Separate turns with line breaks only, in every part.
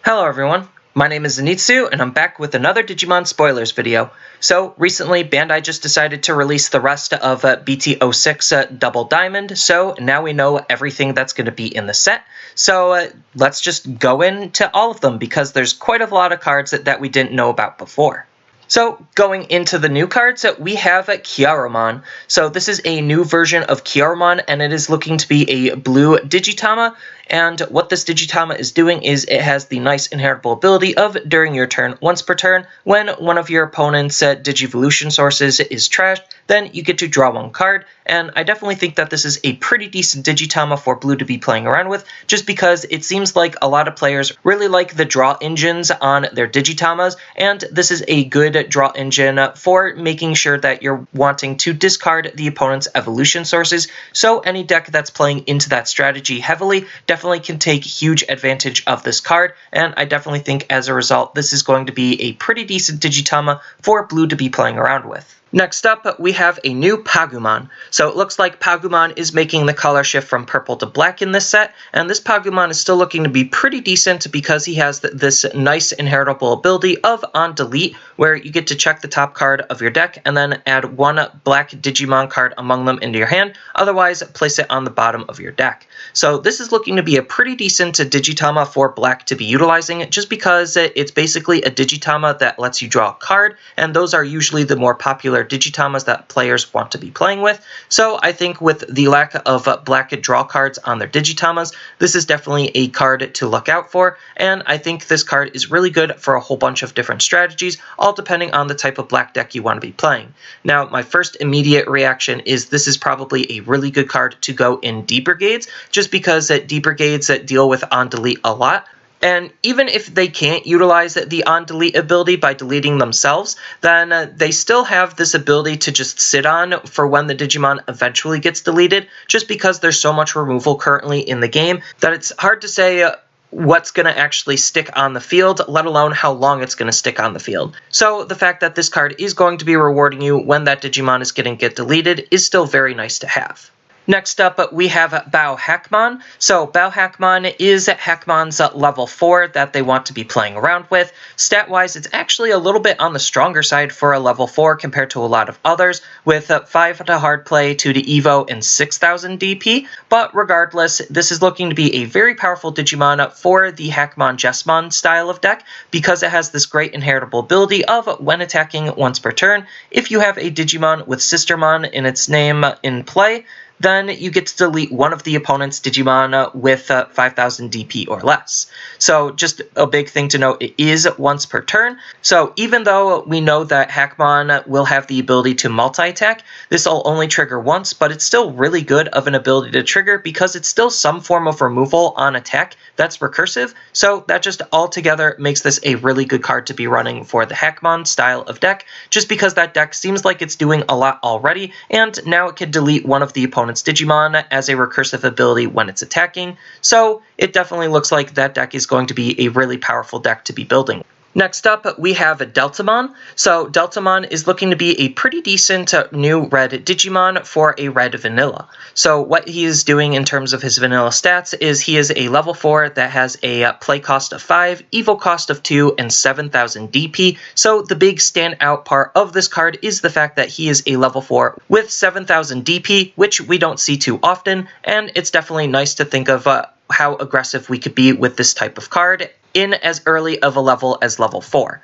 Hello everyone, my name is Zenitsu and I'm back with another Digimon spoilers video. So recently Bandai just decided to release the rest of BT06 Double Diamond, so now we know everything that's going to be in the set. So let's just go into all of them because there's quite a lot of cards that we didn't know about before. So, going into the new cards, we have Kiraman. So this is a new version of Kiraman, and it is looking to be a blue Digitama. And what this Digitama is doing is it has the nice inheritable ability of, during your turn, once per turn, when one of your opponent's Digivolution sources is trashed, then you get to draw one card. And I definitely think that this is a pretty decent Digitama for blue to be playing around with, just because it seems like a lot of players really like the draw engines on their Digitamas, and this is a good draw engine for making sure that you're wanting to discard the opponent's evolution sources. So any deck that's playing into that strategy heavily definitely can take huge advantage of this card, and I definitely think as a result this is going to be a pretty decent Digitama for blue to be playing around with. Next up, we have a new Pagumon. So it looks like Pagumon is making the color shift from purple to black in this set, and this Pagumon is still looking to be pretty decent because he has this nice inheritable ability of on delete, where you get to check the top card of your deck and then add one black Digimon card among them into your hand, otherwise place it on the bottom of your deck. So this is looking to be a pretty decent Digitama for black to be utilizing, just because it's basically a Digitama that lets you draw a card, and those are usually the more popular Digitamas that players want to be playing with. So I think with the lack of black draw cards on their Digitamas, this is definitely a card to look out for, and I think this card is really good for a whole bunch of different strategies, all depending on the type of black deck you want to be playing. Now, my first immediate reaction is this is probably a really good card to go in D Brigades, just because D Brigades deal with on delete a lot. And even if they can't utilize the on-delete ability by deleting themselves, then they still have this ability to just sit on for when the Digimon eventually gets deleted, just because there's so much removal currently in the game that it's hard to say what's going to actually stick on the field, let alone how long it's going to stick on the field. So the fact that this card is going to be rewarding you when that Digimon is getting deleted is still very nice to have. Next up, we have Bao Hackman. So Bao Hackman is Hackman's level 4 that they want to be playing around with. Stat-wise, it's actually a little bit on the stronger side for a level 4 compared to a lot of others, with 5 to hard play, 2 to evo, and 6,000 DP. But regardless, this is looking to be a very powerful Digimon for the Hackman Gizemon style of deck, because it has this great inheritable ability of, when attacking once per turn, if you have a Digimon with Sistermon in its name in play, then you get to delete one of the opponent's Digimon with 5,000 DP or less. So just a big thing to note, it is once per turn. So even though we know that Hackman will have the ability to multi-attack, this will only trigger once, but it's still really good of an ability to trigger because it's still some form of removal on attack that's recursive. So that just altogether makes this a really good card to be running for the Hackman style of deck, just because that deck seems like it's doing a lot already, and now it can delete one of the opponent's Digimon as a recursive ability when it's attacking, so it definitely looks like that deck is going to be a really powerful deck to be building. Next up, we have Deltamon. So Deltamon is looking to be a pretty decent new red Digimon for a red vanilla. So what he is doing in terms of his vanilla stats is he is a level 4 that has a play cost of 5, evo cost of 2, and 7,000 DP. So the big standout part of this card is the fact that he is a level 4 with 7,000 DP, which we don't see too often, and it's definitely nice to think of how aggressive we could be with this type of card in as early of a level as level 4.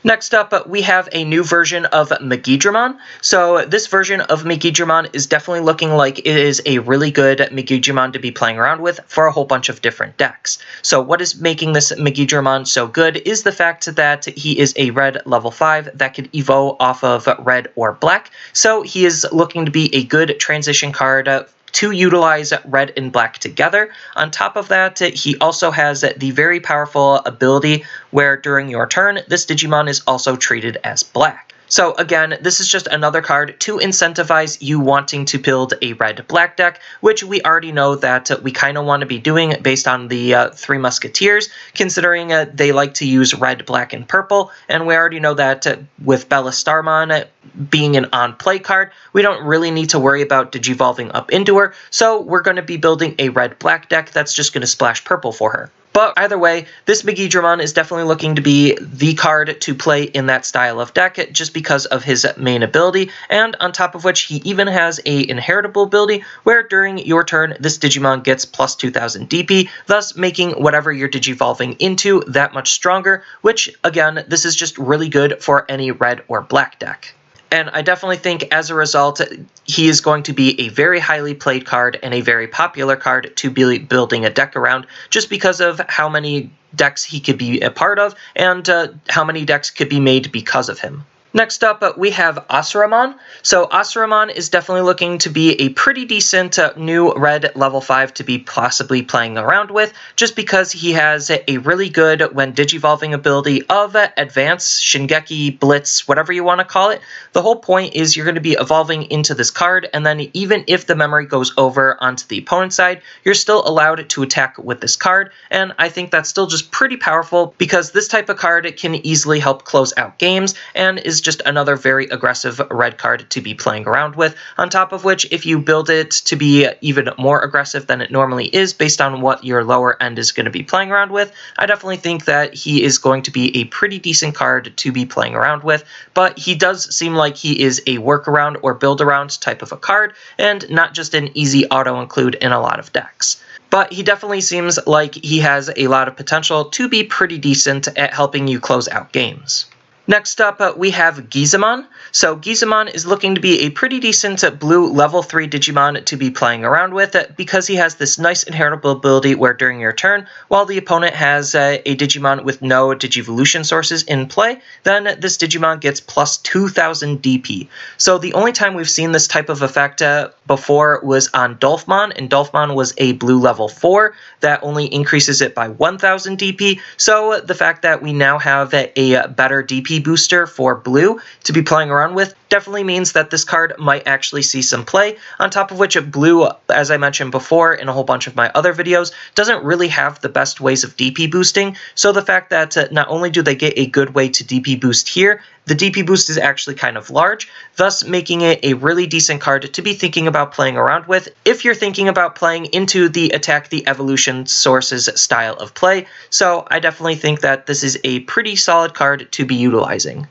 Next up, we have a new version of Mimikmon. So this version of Mimikmon is definitely looking like it is a really good Mimikmon to be playing around with for a whole bunch of different decks. So what is making this Mimikmon so good is the fact that he is a red level 5 that can evo off of red or black. So he is looking to be a good transition card to utilize red and black together. On top of that, he also has the very powerful ability where during your turn, this Digimon is also treated as black. So again, this is just another card to incentivize you wanting to build a red-black deck, which we already know that we kind of want to be doing based on the Three Musketeers, considering they like to use red, black, and purple, and we already know that with Starmon being an on-play card, we don't really need to worry about digivolving up into her, so we're going to be building a red-black deck that's just going to splash purple for her. But either way, this Gizemon is definitely looking to be the card to play in that style of deck just because of his main ability, and on top of which he even has a inheritable ability where during your turn this Digimon gets plus 2000 DP, thus making whatever you're digivolving into that much stronger, which again, this is just really good for any red or black deck. And I definitely think as a result, he is going to be a very highly played card and a very popular card to be building a deck around, just because of how many decks he could be a part of and how many decks could be made because of him. Next up, we have Asuraman. So Asuraman is definitely looking to be a pretty decent new red level 5 to be possibly playing around with, just because he has a really good when digivolving ability of Advance, Shingeki, Blitz, whatever you want to call it. The whole point is you're going to be evolving into this card, and then even if the memory goes over onto the opponent's side, you're still allowed to attack with this card, and I think that's still just pretty powerful because this type of card can easily help close out games and is just another very aggressive red card to be playing around with, on top of which if you build it to be even more aggressive than it normally is based on what your lower end is going to be playing around with, I definitely think that he is going to be a pretty decent card to be playing around with, but he does seem like he is a workaround or build around type of a card and not just an easy auto include in a lot of decks. But he definitely seems like he has a lot of potential to be pretty decent at helping you close out games. Next up, we have Gizemon. So Gizemon is looking to be a pretty decent blue level 3 Digimon to be playing around with because he has this nice inheritable ability where during your turn, while the opponent has a Digimon with no Digivolution sources in play, then this Digimon gets plus 2000 DP. So the only time we've seen this type of effect before was on Deltamon, and Deltamon was a blue level 4 that only increases it by 1000 DP. So the fact that we now have a better DP booster for blue to be playing around with definitely means that this card might actually see some play, on top of which blue, as I mentioned before in a whole bunch of my other videos, doesn't really have the best ways of DP boosting, so the fact that not only do they get a good way to DP boost here, the DP boost is actually kind of large, thus making it a really decent card to be thinking about playing around with if you're thinking about playing into the Attack the Evolution Sources style of play, so I definitely think that this is a pretty solid card to be utilizing.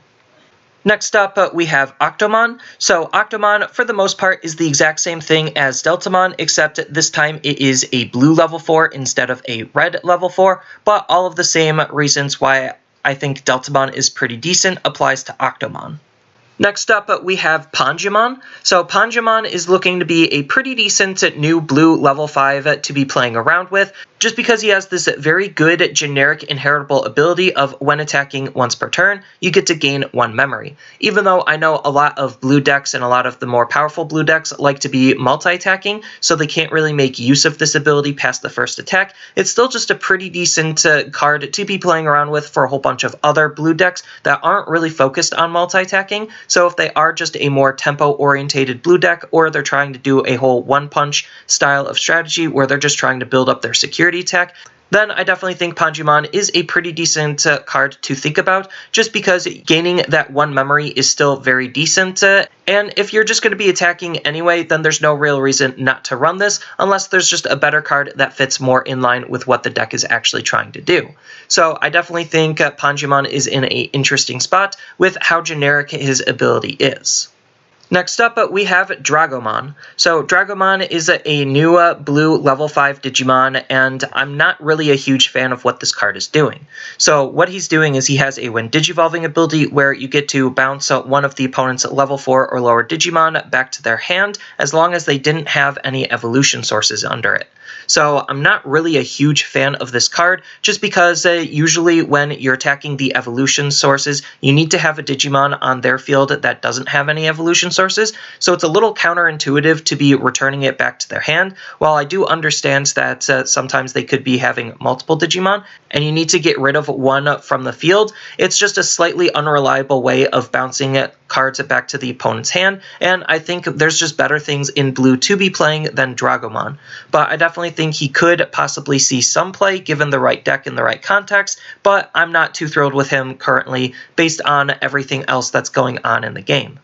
Next up, we have Octomon. So Octomon, for the most part, is the exact same thing as Deltamon, except this time it is a blue level 4 instead of a red level 4, but all of the same reasons why I think Deltamon is pretty decent applies to Octomon. Next up, we have Pangemon. So Pangemon is looking to be a pretty decent new blue level 5 to be playing around with, just because he has this very good generic inheritable ability of when attacking once per turn, you get to gain 1 memory. Even though I know a lot of blue decks and a lot of the more powerful blue decks like to be multi-attacking, so they can't really make use of this ability past the first attack, it's still just a pretty decent card to be playing around with for a whole bunch of other blue decks that aren't really focused on multi-attacking. So if they are just a more tempo-orientated blue deck, or they're trying to do a whole one-punch style of strategy where they're just trying to build up their security attack, then I definitely think Pangemon is a pretty decent card to think about, just because gaining that 1 memory is still very decent, and if you're just going to be attacking anyway, then there's no real reason not to run this, unless there's just a better card that fits more in line with what the deck is actually trying to do. So I definitely think Pangemon is in an interesting spot with how generic his ability is. Next up, we have Dragoman. So Dragoman is a new blue level 5 Digimon, and I'm not really a huge fan of what this card is doing. So what he's doing is he has a when digivolving ability where you get to bounce one of the opponent's level 4 or lower Digimon back to their hand as long as they didn't have any evolution sources under it. So I'm not really a huge fan of this card, just because usually when you're attacking the evolution sources, you need to have a Digimon on their field that doesn't have any evolution sources, so it's a little counterintuitive to be returning it back to their hand. While I do understand that sometimes they could be having multiple Digimon, and you need to get rid of one from the field, it's just a slightly unreliable way of bouncing cards back to the opponent's hand, and I think there's just better things in blue to be playing than Dragoman. But I definitely think he could possibly see some play given the right deck in the right context, but I'm not too thrilled with him currently based on everything else that's going on in the game.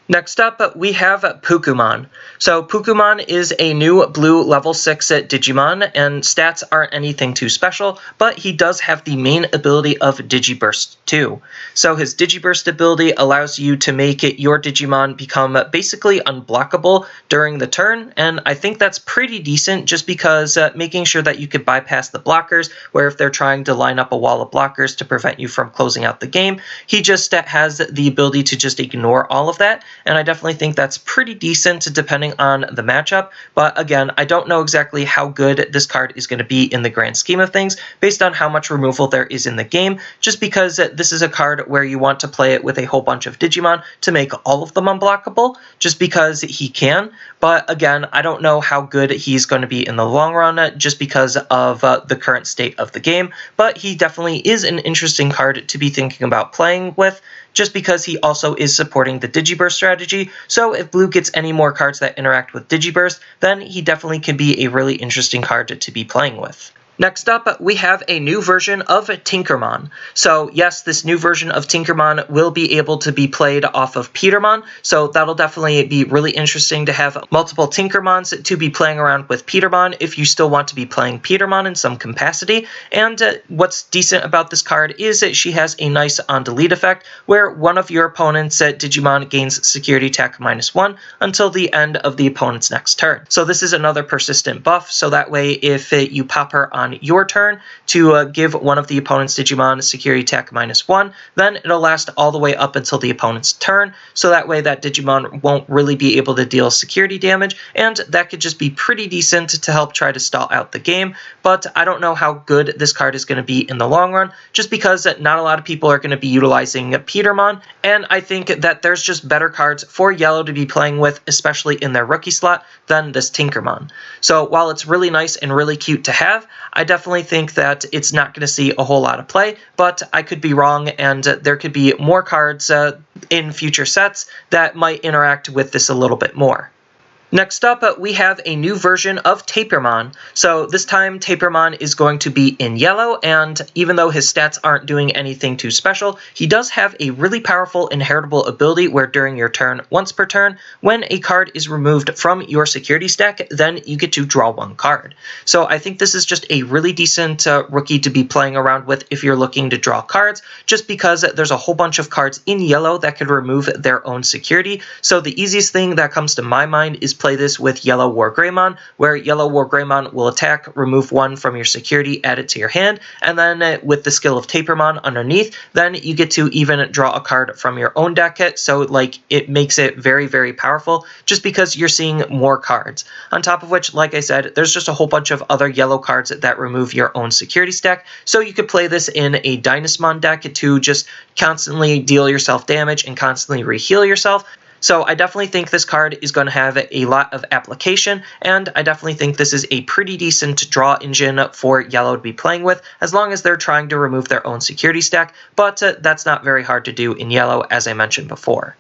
Next up, we have Pagumon. So Pagumon is a new blue level 6 Digimon, and stats aren't anything too special, but he does have the main ability of Digiburst too. So his Digiburst ability allows you to make your Digimon become basically unblockable during the turn, and I think that's pretty decent just because making sure that you could bypass the blockers, where if they're trying to line up a wall of blockers to prevent you from closing out the game, he just has the ability to just ignore all of that. And I definitely think that's pretty decent depending on the matchup. But again, I don't know exactly how good this card is going to be in the grand scheme of things based on how much removal there is in the game, just because this is a card where you want to play it with a whole bunch of Digimon to make all of them unblockable, just because he can. But again, I don't know how good he's going to be in the long run just because of the current state of the game. But he definitely is an interesting card to be thinking about playing with, just because he also is supporting the Digiburst strategy. So if blue gets any more cards that interact with Digiburst, then he definitely can be a really interesting card to be playing with. Next up, we have a new version of Tinkerman. So yes, this new version of Tinkerman will be able to be played off of Petermon, so that'll definitely be really interesting to have multiple Tinkermons to be playing around with Petermon if you still want to be playing Petermon in some capacity. And what's decent about this card is that she has a nice on-delete effect, where one of your opponent's Digimon gains security attack -1 until the end of the opponent's next turn. So this is another persistent buff, so that way if you pop her on your turn to give one of the opponent's Digimon security attack -1, then it'll last all the way up until the opponent's turn, so that way that Digimon won't really be able to deal security damage, and that could just be pretty decent to help try to stall out the game. But I don't know how good this card is going to be in the long run, just because not a lot of people are going to be utilizing Petermon, and I think that there's just better cards for yellow to be playing with, especially in their rookie slot, than this Tinkerman. So while it's really nice and really cute to have, I definitely think that it's not going to see a whole lot of play, but I could be wrong, and there could be more cards in future sets that might interact with this a little bit more. Next up, we have a new version of Tapirman. So this time, Tapirman is going to be in yellow, and even though his stats aren't doing anything too special, he does have a really powerful inheritable ability where during your turn, once per turn, when a card is removed from your security stack, then you get to draw one card. So I think this is just a really decent rookie to be playing around with if you're looking to draw cards, just because there's a whole bunch of cards in yellow that could remove their own security. So the easiest thing that comes to my mind is play this with Yellow War Greymon, where Yellow War Greymon will attack, remove one from your security, add it to your hand, and then with the skill of Tapirman underneath, then you get to even draw a card from your own deck. So like it makes it very, very powerful just because you're seeing more cards. On top of which, like I said, there's just a whole bunch of other yellow cards that remove your own security stack. So you could play this in a Dynasmon deck to just constantly deal yourself damage and constantly reheal yourself. So I definitely think this card is going to have a lot of application, and I definitely think this is a pretty decent draw engine for yellow to be playing with, as long as they're trying to remove their own security stack, but that's not very hard to do in yellow, as I mentioned before.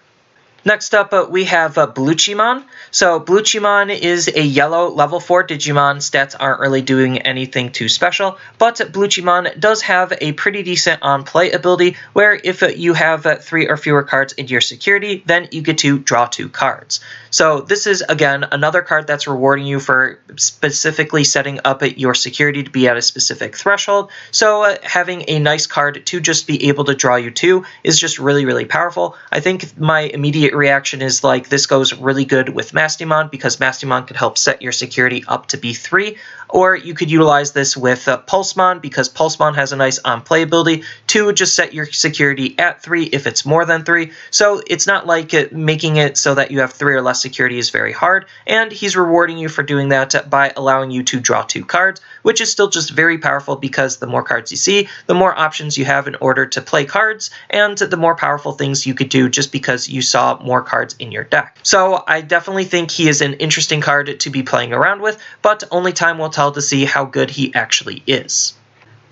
Next up, we have Blue Chimon. So Blue Chimon is a yellow level 4 Digimon. Stats aren't really doing anything too special, but Blue Chimon does have a pretty decent on-play ability where if you have 3 or fewer cards in your security, then you get to draw 2 cards. So this is, again, another card that's rewarding you for specifically setting up your security to be at a specific threshold. So having a nice card to just be able to draw you 2 is just really, really powerful. I think my immediate reaction is like this goes really good with Misty Mon, because Misty Mon could help set your security up to be 3, or you could utilize this with Pulsemon, because Pulsemon has a nice on-play ability to just set your security at 3 if it's more than 3. So it's not like making it so that you have 3 or less security is very hard, and he's rewarding you for doing that by allowing you to draw 2 cards, which is still just very powerful because the more cards you see, the more options you have in order to play cards, and the more powerful things you could do just because you saw more cards in your deck. So I definitely think he is an interesting card to be playing around with, but only time will tell to see how good he actually is.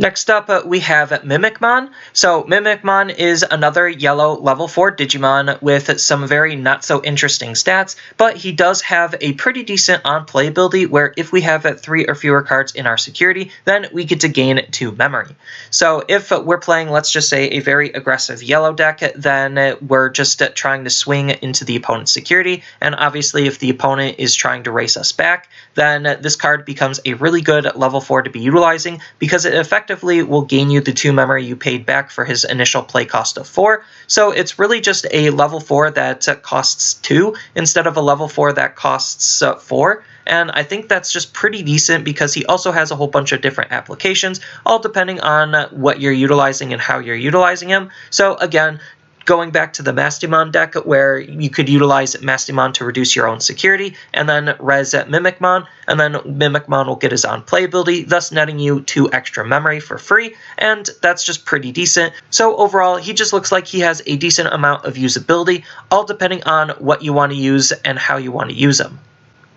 Next up, we have Mimikmon. So Mimikmon is another yellow level 4 Digimon with some very not so interesting stats, but he does have a pretty decent on-play ability where if we have 3 or fewer cards in our security, then we get to gain 2 memory. So if we're playing, let's just say, a very aggressive yellow deck, then we're just trying to swing into the opponent's security, and obviously if the opponent is trying to race us back, then this card becomes a really good level 4 to be utilizing because it effectively will gain you the 2 memory you paid back for his initial play cost of 4. So it's really just a level 4 that costs 2 instead of a level 4 that costs 4. And I think that's just pretty decent because he also has a whole bunch of different applications, all depending on what you're utilizing and how you're utilizing him. So again, going back to the Misty Mon deck where you could utilize Misty Mon to reduce your own security, and then res at Mimikmon, and then Mimikmon will get his on-play ability, thus netting you 2 extra memory for free, and that's just pretty decent. So overall, he just looks like he has a decent amount of usability, all depending on what you want to use and how you want to use him.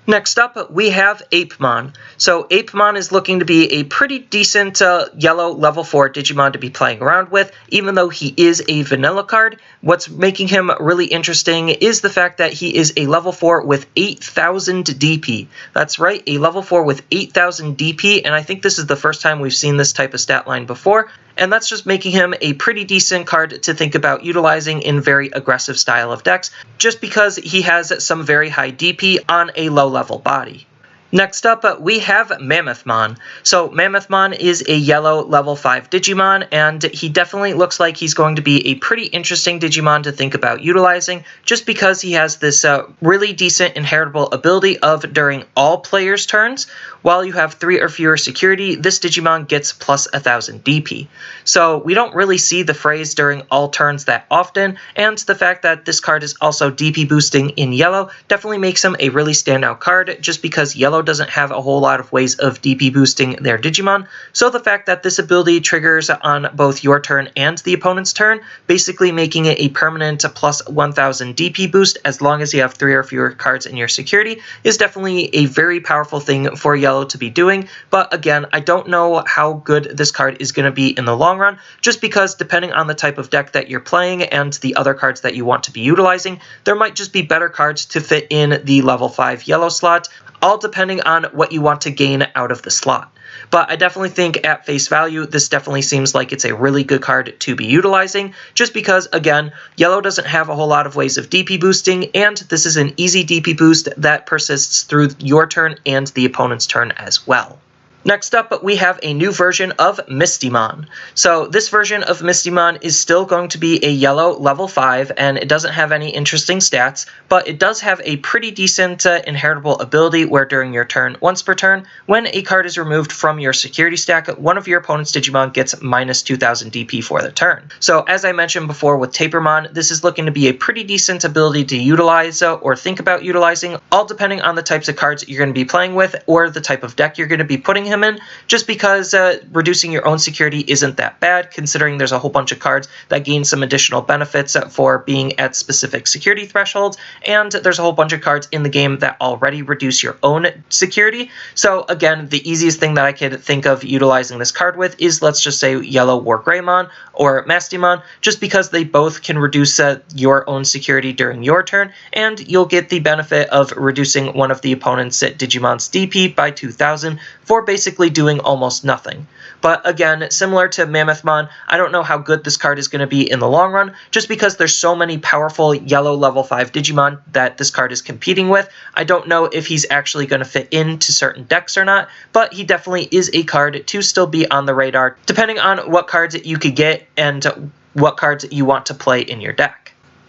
Next up, we have Apemon. So Apemon is looking to be a pretty decent yellow level 4 Digimon to be playing around with, even though he is a vanilla card. What's making him really interesting is the fact that he is a level 4 with 8,000 DP. That's right, a level 4 with 8,000 DP, and I think this is the first time we've seen this type of stat line before. And that's just making him a pretty decent card to think about utilizing in very aggressive style of decks, just because he has some very high DP on a low level body. Next up, we have Mammoth Mon. So Mammoth Mon is a yellow level 5 Digimon, and he definitely looks like he's going to be a pretty interesting Digimon to think about utilizing, just because he has this really decent inheritable ability of during all players' turns, while you have 3 or fewer security, this Digimon gets plus 1,000 DP. So we don't really see the phrase during all turns that often, and the fact that this card is also DP boosting in yellow definitely makes him a really standout card, just because yellow doesn't have a whole lot of ways of DP boosting their Digimon, so the fact that this ability triggers on both your turn and the opponent's turn, basically making it a permanent plus 1,000 DP boost as long as you have 3 or fewer cards in your security, is definitely a very powerful thing for yellow to be doing. But again, I don't know how good this card is going to be in the long run, just because depending on the type of deck that you're playing and the other cards that you want to be utilizing, there might just be better cards to fit in the level 5 yellow slot, all depending on what you want to gain out of the slot. But I definitely think at face value, this definitely seems like it's a really good card to be utilizing, just because, again, yellow doesn't have a whole lot of ways of DP boosting, and this is an easy DP boost that persists through your turn and the opponent's turn as well. Next up, we have a new version of Misty Mon. So this version of Misty Mon is still going to be a yellow level 5, and it doesn't have any interesting stats, but it does have a pretty decent inheritable ability where during your turn, once per turn, when a card is removed from your security stack, one of your opponent's Digimon gets minus 2,000 DP for the turn. So as I mentioned before with Tapirman, this is looking to be a pretty decent ability to utilize or think about utilizing, all depending on the types of cards you're going to be playing with or the type of deck you're going to be putting him in, just because reducing your own security isn't that bad, considering there's a whole bunch of cards that gain some additional benefits for being at specific security thresholds, and there's a whole bunch of cards in the game that already reduce your own security. So again, the easiest thing that I could think of utilizing this card with is, let's just say, Yellow War Greymon or Misty Mon, just because they both can reduce your own security during your turn, and you'll get the benefit of reducing one of the opponent's Digimon's DP by 2,000 for basically doing almost nothing. But again, similar to Mammoth Mon, I don't know how good this card is going to be in the long run, just because there's so many powerful yellow level 5 Digimon that this card is competing with. I don't know if he's actually going to fit into certain decks or not, but he definitely is a card to still be on the radar, depending on what cards you could get and what cards you want to play in your deck.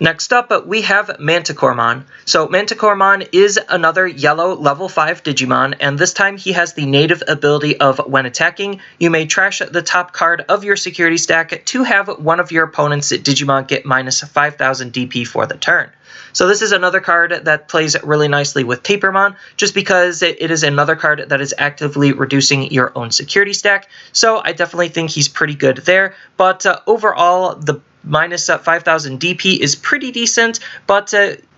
Next up, we have Manta Corman. So Manta Corman is another yellow level 5 Digimon, and this time he has the native ability of when attacking, you may trash the top card of your security stack to have one of your opponent's Digimon get minus 5,000 DP for the turn. So this is another card that plays really nicely with Tapirman, just because it is another card that is actively reducing your own security stack, so I definitely think he's pretty good there. But overall, the minus 5,000 DP is pretty decent, but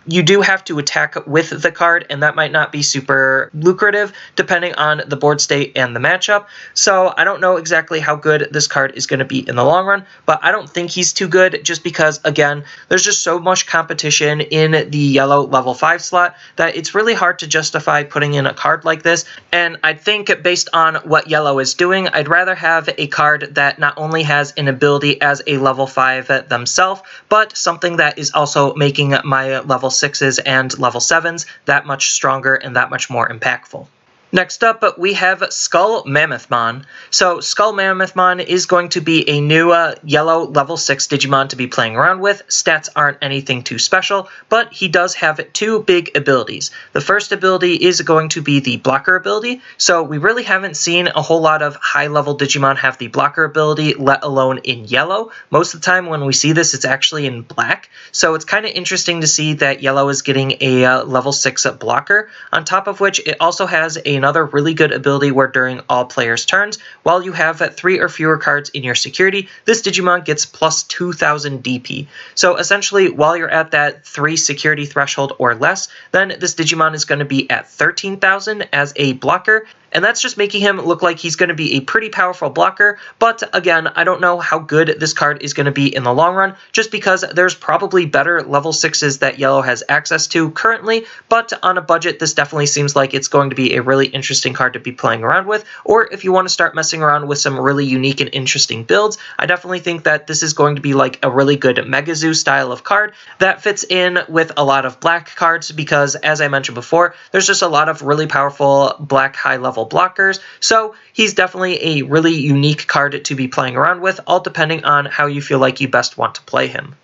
you do have to attack with the card, and that might not be super lucrative depending on the board state and the matchup. So I don't know exactly how good this card is going to be in the long run, but I don't think he's too good just because, again, there's just so much competition in the yellow level 5 slot that it's really hard to justify putting in a card like this. And I think based on what yellow is doing, I'd rather have a card that not only has an ability as a level 5 themselves, but something that is also making my level 6s and level 7s that much stronger and that much more impactful. Next up, we have Skull Mammoth Mon. So Skull Mammoth Mon is going to be a new yellow level 6 Digimon to be playing around with. Stats aren't anything too special, but he does have 2 big abilities. The first ability is going to be the blocker ability. So we really haven't seen a whole lot of high level Digimon have the blocker ability, let alone in yellow. Most of the time when we see this, it's actually in black. So it's kind of interesting to see that yellow is getting a level 6 blocker, on top of which it also has another really good ability where during all players' turns, while you have 3 or fewer cards in your security, this Digimon gets plus 2,000 DP. So essentially, while you're at that 3 security threshold or less, then this Digimon is going to be at 13,000 as a blocker. And that's just making him look like he's going to be a pretty powerful blocker. But again, I don't know how good this card is going to be in the long run, just because there's probably better level 6s that yellow has access to currently. But on a budget, this definitely seems like it's going to be a really interesting card to be playing around with. Or if you want to start messing around with some really unique and interesting builds, I definitely think that this is going to be like a really good Mega Zoo style of card that fits in with a lot of black cards, because as I mentioned before, there's just a lot of really powerful black high level blockers, so he's definitely a really unique card to be playing around with, all depending on how you feel like you best want to play him.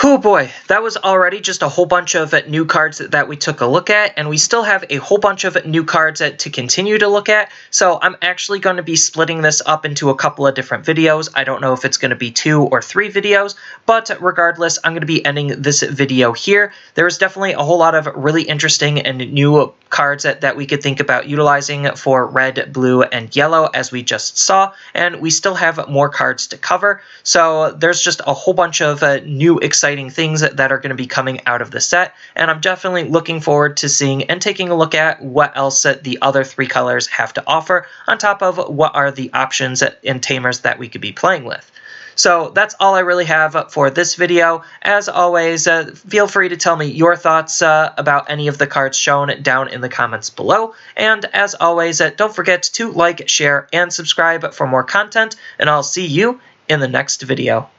Oh boy, that was already just a whole bunch of new cards that we took a look at, and we still have a whole bunch of new cards to continue to look at, so I'm actually going to be splitting this up into a couple of different videos. I don't know if it's going to be 2 or 3 videos, but regardless, I'm going to be ending this video here. There is definitely a whole lot of really interesting and new cards that we could think about utilizing for red, blue, and yellow, as we just saw, and we still have more cards to cover, so there's just a whole bunch of new exciting things that are going to be coming out of the set, and I'm definitely looking forward to seeing and taking a look at what else the other 3 colors have to offer, on top of what are the options and tamers that we could be playing with. So that's all I really have for this video. As always, feel free to tell me your thoughts about any of the cards shown down in the comments below. And as always, don't forget to like, share, and subscribe for more content, and I'll see you in the next video.